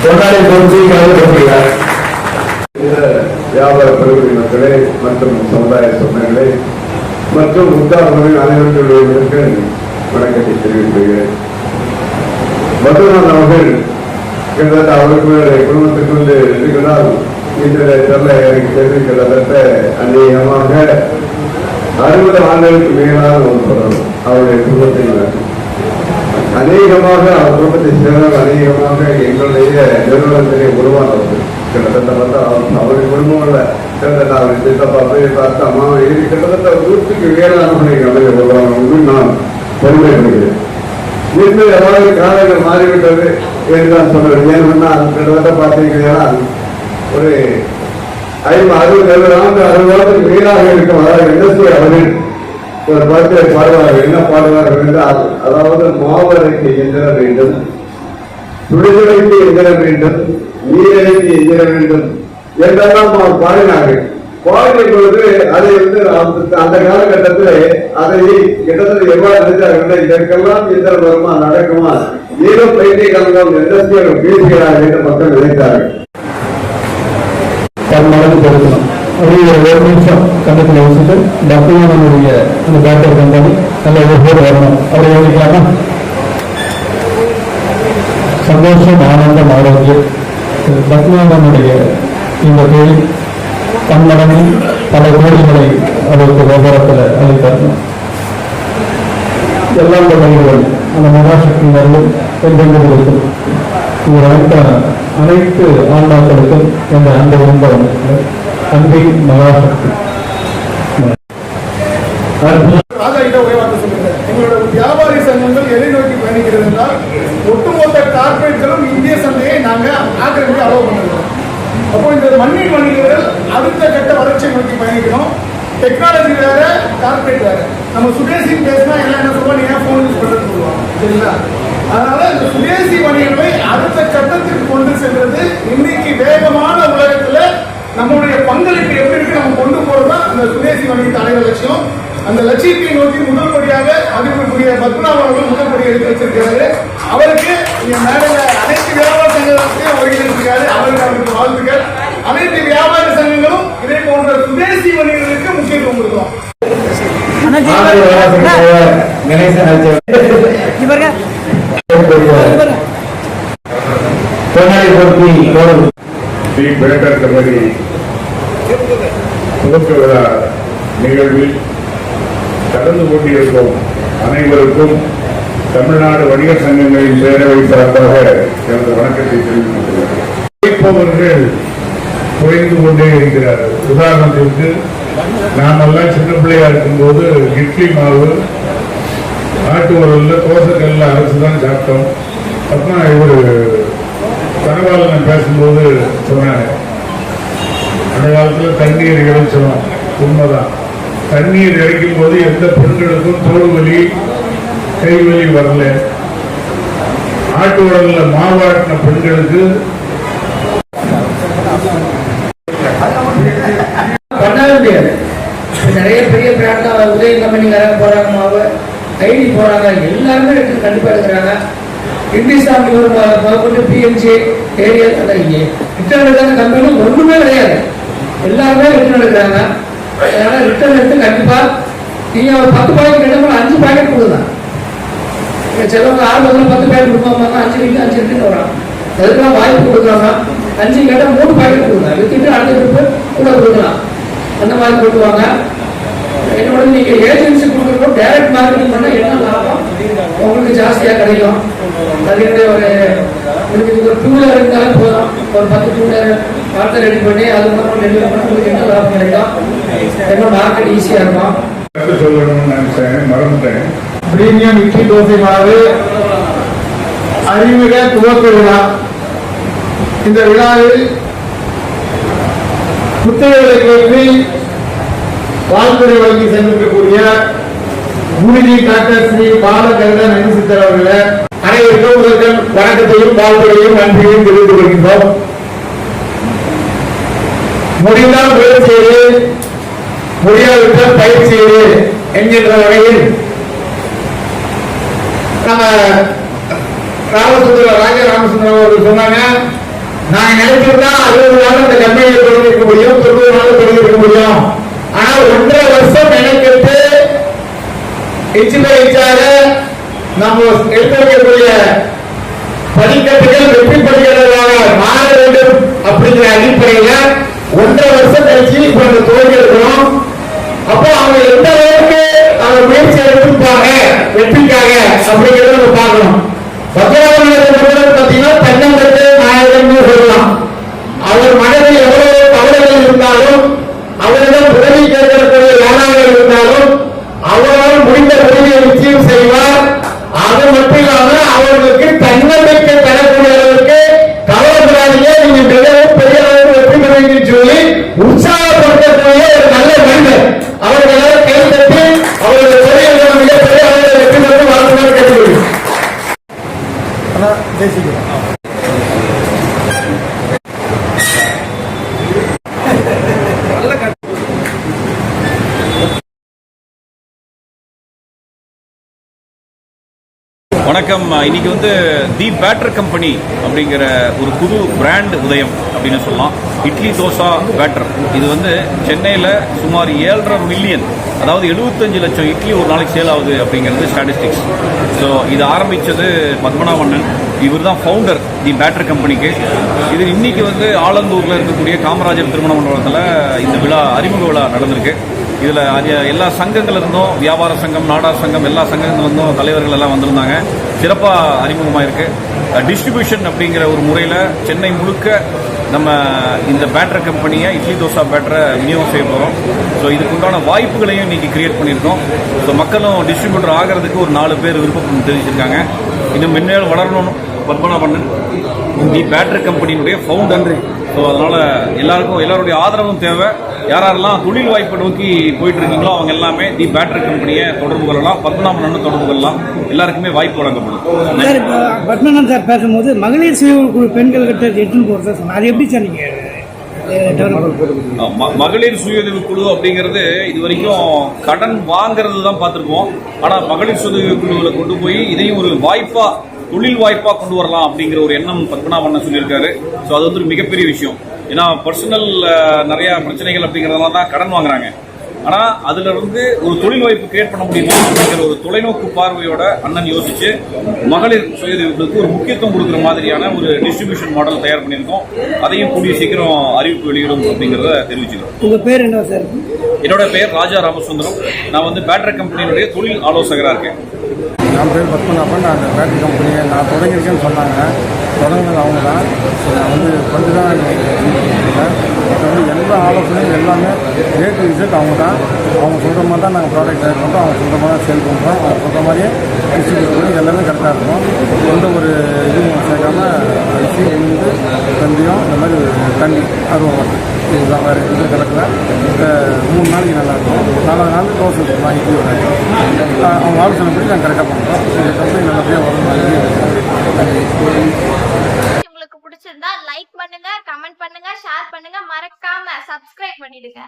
வியாபார பெருங்குடி மக்களே மற்றும் சமுதாய சொந்தங்களே மற்றும் உத்தாரணின் அனைவர்களுடைய வணக்கத்தை தெரிவிக்கிறேன். மதுரன் அவர்கள் கிட்டத்தட்ட அவருக்கு குடும்பத்துக்கு வந்து இருக்கிறார். இந்த சொல்ல எனக்கு தெரிந்து கிட்டத்தட்ட அநேகமாக 60 ஆண்டுகளுக்கு மேலாக சொல்லணும். அவருடைய குடும்பத்தில் அநேகமாக அவர் குடும்பத்தை சேர்ந்தவர் அநேகமாக எங்களுடைய நிறுவனத்திலே உருவானவர்கள். கிட்டத்தட்ட பார்த்தா அவருடைய குடும்பங்கள்ல கிட்டத்தட்ட அவருடைய சித்தப்பா பார்த்தா அம்மா இது கிட்டத்தட்ட 100க்கு மேலானவர்களை அமைய உருவானவங்க நான் பெருமைப்படுகிறேன். இன்று எவ்வளவு காலங்கள் மாறிவிட்டது என்றுதான் சொல்றேன். ஏன்னா அது கிட்டத்தட்ட பார்த்தீங்கன்னா ஒரு 50-60 ஆண்டுகளுக்கு மேலாக இருக்கும். அதாவது என்எஸ்சி அவர்கள் ஒரு பாட்டை பாடுவார்கள். என்ன பாடுவார்கள் என்றால், அதாவது மாவரைக்கு எந்திர வேண்டும், சுடுதலைக்கு எந்திர வேண்டும், நீரழைக்கு எந்திர வேண்டும் என்றெல்லாம் அவர் பாடினார்கள். பாடிய பொழுது அதை வந்து அந்த காலகட்டத்தில் அதை கிட்டத்தட்ட எவ்வாறு நினைச்சார்கள், இதற்கெல்லாம் எந்திரம் வருமா, நடக்குமா, ஏதோ பைத்தியகாலம் என்எஸ்சி அவர் பேசுகிறார்கள் என்று மக்கள் நினைத்தார்கள். பெருக்கணும் ஒரு நிமிஷம் கண்டத்தில் வச்சுட்டு டாக்டருடைய அந்த டாக்டர் கண்டாடி நல்ல ஒவ்வொரு வரணும். அவரை யோசிக்கலாமா? சந்தோஷம், ஆனந்தம், ஆரோக்கியம். பத்மநாபனுடைய இந்த தொழில் பன்மடங்கு பல கோடிகளை அவருக்கு வியாபாரத்தில் அளித்தார்கள். எல்லாம் வகைகள் அந்த மகாசக்தி வரலும் என்றென்று இருக்கும். இவர் அனைத்து ஆன்மாக்களுக்கும் என்ற அந்த உண்பம் அன்பின் மகாசக்தி. எங்களோட வியாபாரி சங்கங்கள் எதை நோக்கி பயணிக்கிறது என்றால், ஒட்டுமொத்த கார்பரேட்களும் இந்திய சந்தையை நாங்கள் ஆக்கிரமிக்க அலோவ் பண்ணுறோம். அப்போ இந்த மண்ணின் வணிகர்கள் அடுத்த கட்ட வளர்ச்சியை நோக்கி பயணிக்கணும். டெக்னாலஜி வேற, கார்பரேட் வேற. நம்ம சுதேசி பேசினா எல்லாம் என்ன சொல்லுவோம், நீங்க போன் யூஸ் பண்ணுறது சொல்லுவோம், சரிங்களா? அதனால இந்த சுதேசி வணிகங்களை அடுத்த கட்டத்திற்கு கொண்டு செல்வது இன்னைக்கு வேகமான உலகத்துல நம்மளுடைய பங்களிப்பு எப்படி இருக்கு நம்ம கொண்டு போறதுதான் அந்த சுதேசி வணிகத்தை அடைகிற லட்சியம். அந்த லட்சியத்தை நோக்கி முதல் படியாக அதிகக்கூடிய பத்மநாபன் அவர்கள் முதல் படியை எடுத்து வச்சிருக்கிறாரு. அவருக்கு இங்க மேடையில அனைத்து வியாபார சங்கத்தையும் ஒருங்கிணைச்சிருக்காரு. அவருக்கு வாழ்த்துக்கள். அனைத்து வியாபார சங்கங்களும் இதே போன்ற சுதேசி வணிகர்களுக்கு முக்கியத்துவம் கொடுக்கும். துவக்க விழா நிகழ்வில் கலந்து கொண்டிருக்கும் அனைவருக்கும் தமிழ்நாடு வணிகர் சங்கங்களின் பேரவை சார்பாக எனது வணக்கத்தை தெரிவித்துள்ளேன். குறைந்து கொண்டே இருக்கிறார்கள். உதாரணத்திற்கு நாமெல்லாம் சின்ன பிள்ளையா இருக்கும்போது இட்லி மாவு ஆட்டு உரல்ல தோசைக்கல்ல அரசுதான் சாப்பிட்டோம். அப்புறம் இவர் தனவாளன் பேசும்போது சொன்னாங்க, அந்த காலத்துல தண்ணீர் இறைச்சோம். உண்மைதான், தண்ணீர் இறைக்கும் போது எந்த பெண்களுக்கும் தோல் வலி கை வலி வரல. ஆட்டு உரல்ல மாவாட்டின பெண்களுக்கு பண்ணவே முடியாது. நிறைய பெரிய பிராண்ட் உதய கம்பெனிக்காரங்க போறாங்க, மாவு ஐடி போறாங்க, எல்லாருமே எடுத்து கண்டிப்பா எடுக்கிறாங்க. இந்திஸ்தான் பிஎன்சி ஏரியல் ரிட்டர்ன் எடுக்கிற கம்பெனி ஒன்றுமே கிடையாது, எல்லாருமே ரிட்டர்ன் எடுக்கிறாங்க. அதனால ரிட்டர்ன் எடுத்து கண்டிப்பா நீங்க ஒரு 10 பாக்கெட் எடுத்து 5 பாக்கெட் கொடுக்கலாம். சிலவங்க 6 10 பாக்கெட் கொடுப்பாங்க, 5 ரிட்டர்ன் வராங்க. அதுக்கெல்லாம் வாய்ப்பு கொடுக்குறாங்க. 5 கேட்டால் 3 பாக்கெட் கொடுக்கலாம், வித்துட்டு அடுத்த ட்ரிப்பு கூட கொடுக்கலாம். அந்த மாதிரி கொடுக்குவாங்க. என்னோட நீங்க ஏஜென்சி கொடுக்குறோம், டைரக்ட் மார்க்கெட்டிங் பண்ணா என்ன லாபம் உங்களுக்கு ஜாஸ்தியா கிடைக்கும். அதுக்கு ஒரு 2 வீலர் இருந்தாலும் போதும், ஒரு 10 2 வீலர் வார்த்தை ரெடி பண்ணி அது மூலமா டெலிவரி பண்ணா உங்களுக்கு என்ன லாபம் கிடைக்கும், என்ன மார்க்கெட் ஈஸியா இருக்கும். சொல்லணும்னு நினைச்சேன், மறந்துட்டேன். பிரீமியம் இட்லி தோசை மாவு அறிமுக துவக்க விழா. இந்த விழாவில் புத்தகங்களை கேட்டு வாழ்த்துறை வழங்கி சென்றிருக்கக்கூடிய குருஜி டாக்டர் ஸ்ரீ பாலகருடன் நன்சித்தர் அவர்களை அனைவருக்கும் முதல்கள் வணக்கத்தையும் வாழ்த்துறையும் நன்றியையும் தெரிவித்துக் கொள்கின்றோம். முடிந்தால் முயற்சி செய்து, முடியாவிட்டால் பயிற்சி செய்து என்கின்ற வகையில் நம்ம ராமசுந்தரம் அவர்கள் சொன்னாங்க, நான் நினைச்சிருந்தா 60 நாள் அந்த கம்பெனியை தொடங்கிருக்க முடியும், 90 நாள் தொடங்கிருக்க முடியும். ஆனா 1.5 வருஷம் மெனக்கெட்டு இன்ஜினியராக நம்ம எடுத்து வைக்கக்கூடிய படிக்கட்டுகள் வெற்றி படிக்கிறதாக மாற வேண்டும் அப்படிங்கிற அடிப்படையில 1.5 வருஷம் கழிச்சு இப்ப அந்த தோல்வி இருக்கிறோம். அப்போ அவங்க எந்த அளவுக்கு அவங்க முயற்சி எடுத்துப்பாங்க வெற்றிக்காக அப்படிங்கிறத நம்ம பார்க்கணும். பத்மநாபன் பார்த்தீங்கன்னா தன்னம்பட்டு நாயகன் சொல்லலாம். அவர் மனதில் எவ்வளவு கவலைகள் இருந்தாலும், அவரிடம் உதவி கேட்கக்கூடிய யாராக இருந்தாலும் அவரால் முடிந்த உதவியை நிச்சயம் செய்வார். அது மட்டும் இல்லாம அவர்களுக்கு தன்னம்பிக்கை தரக்கூடிய அளவுக்கு கவலைப்படாதீங்க, நீங்க மிகவும் பெரிய அளவுக்கு வெற்றி பெறுவீங்கன்னு சொல்லி உற்சாகப்படுத்தக்கூடிய ஒரு நல்ல மனிதர். அவர்களால் கை தட்டி அவர்கள் தொழில்களை மிகப்பெரிய அளவில் வெற்றி பெற்று வாழ்த்துமாறு கேட்டுக்கொள்கிறேன். வணக்கம். இன்னைக்கு வந்து தி பேட்டர் கம்பெனி அப்படிங்கிற ஒரு புது பிராண்ட் உதயம் அப்படின்னு சொல்லலாம். இட்லி தோசா பேட்டர். இது வந்து சென்னையில் சுமார் 7.5 மில்லியன், அதாவது 75 லட்சம் இட்லி ஒரு நாளைக்கு சேல் ஆகுது அப்படிங்கிறது ஸ்டாட்டிஸ்டிக்ஸ். ஸோ இது ஆரம்பித்தது பத்மநாபன். இவர் தான் ஃபவுண்டர் தி பேட்டர் கம்பெனிக்கு. இது இன்னைக்கு வந்து ஆலந்தூரில் இருக்கக்கூடிய காமராஜர் திருமண மண்டபத்தில் இந்த விழா அறிமுக விழா நடந்திருக்கு. இதில் எல்லா சங்கங்கள் இருந்தும், வியாபார சங்கம், நாடார் சங்கம், எல்லா சங்கங்கள் இருந்தும் தலைவர்கள் எல்லாம் வந்திருந்தாங்க. சிறப்பாக அறிமுகமாக இருக்கு. டிஸ்ட்ரிபியூஷன் அப்படிங்கிற ஒரு முறையில் சென்னை முழுக்க நம்ம இந்த பேட்டர் கம்பெனியை, இட்லி தோசா பேட்டரை விநியோகம் செய்ய போகிறோம். ஸோ இதுக்குண்டான வாய்ப்புகளையும் இன்னைக்கு கிரியேட் பண்ணியிருக்கோம். ஸோ மக்களும் டிஸ்ட்ரிபியூட்டர் ஆகிறதுக்கு ஒரு 4 பேர் விருப்பம் தெரிவிச்சிருக்காங்க. இன்னும் மென்மேலும் வளரணும். பத்மநாபன் தி பேட்டர் கம்பெனியினுடைய ஃபவுண்டர். ஸோ அதனால எல்லாருடைய ஆதரவும் தேவை. யாரெல்லாம் தொழில் வாய்ப்பை நோக்கி போயிட்டு இருக்கீங்களோ அவங்க எல்லாமே தி பேட்டர் கம்பெனியை தொடர்பு கொள்ளலாம், பத்மநாபன் தொடர்பு கொள்ளலாம். எல்லாருக்குமே வாய்ப்பு வழங்கப்படும். சார், இப்போ பத்மநாபன் சார் பேசும்போது மகளிர் சுய குழு பெண்கள் கிட்ட எட்டுன்னு போகிறதா சொன்னாங்க. அது எப்படி சார் நீங்க மகளிர் சுயஉதவி குழு அப்படிங்கிறது இது வரைக்கும் கடன் வாங்கிறது தான் பார்த்துருக்கோம். ஆனால் மகளிர் சுயஉதவி குழுவில் கொண்டு போய் இதையும் ஒரு வாய்ப்பா, தொழில் வாய்ப்பா கொண்டு வரலாம் அப்படிங்கிற ஒரு எண்ணம் பத்மநாபன் சொல்லியிருக்காரு. ஸோ அது வந்து ஒரு மிகப்பெரிய விஷயம். ஏன்னா பர்சனல் நிறைய பிரச்சனைகள் அப்படிங்கிறதெல்லாம் தான் கடன் வாங்குறாங்க. ஆனால் அதுல இருந்து ஒரு தொழில் வாய்ப்பு கிரியேட் பண்ண முடியுமா அப்படிங்கிற ஒரு தொலைநோக்கு பார்வையோட அண்ணன் யோசிச்சு மகளிர் சுயஉதவிகளுக்கு ஒரு முக்கியத்துவம் கொடுக்குற மாதிரியான ஒரு டிஸ்ட்ரிபியூஷன் மாடல் தயார் பண்ணியிருக்கோம். அதையும் கூடிய சீக்கிரம் அறிவிப்பு வெளியிடும் அப்படிங்கிறத தெரிவிச்சுக்கிறோம். உங்க பேர் என்ன சார்? என்னோட பெயர் ராஜா ராமசுந்தரம். நான் வந்து பேட்டர் கம்பெனியினுடைய தொழில் ஆலோசகராக இருக்கேன். என் பேர் பத்மநாபன். நான் அந்த பேட்டரி கம்பெனியை நான் தொடங்கியிருக்கேன்னு சொன்னாங்க. தொடங்கினது அவங்க தான். நான் வந்து கொஞ்சம் தான் இப்போ வந்து எல்லா ஆலோசனையும் எல்லாமே A to Z அவங்க தான். அவங்க சொல்கிற மாதிரி தான் நாங்கள் ப்ராடக்ட் தயார் பண்ணுறோம். அவங்க சொல்கிற மாதிரி தான் சேல் பண்ணுறோம். அவங்க சொல்கிற மாதிரியே டிஸ்ட்ரிபியூட் பண்ணி எல்லாமே கரெக்டாக இருக்கும். எந்த ஒரு இதுவும் சேர்க்காம அரிசி, உளுந்து, வெந்தயம், இந்த மாதிரி தண்ணி, அருவம் இதுதான். வேறு எதுவும் கலக்கல. 3 நாளைக்கு நல்லாயிருக்கும். 4 நாள் தோசை கொடுக்கலாம். இட்லி அவங்க ஆலோசனைப்படி நாங்கள் கரெக்டாக பண்ணுறோம். இந்த கம்பெனி நல்லபடியாக வரும். உங்களுக்கு பிடிச்சிருந்தா லைக் பண்ணுங்க, கமெண்ட் பண்ணுங்க, ஷேர் பண்ணுங்க, மறக்காம சப்ஸ்கிரைப் பண்ணிடுங்க.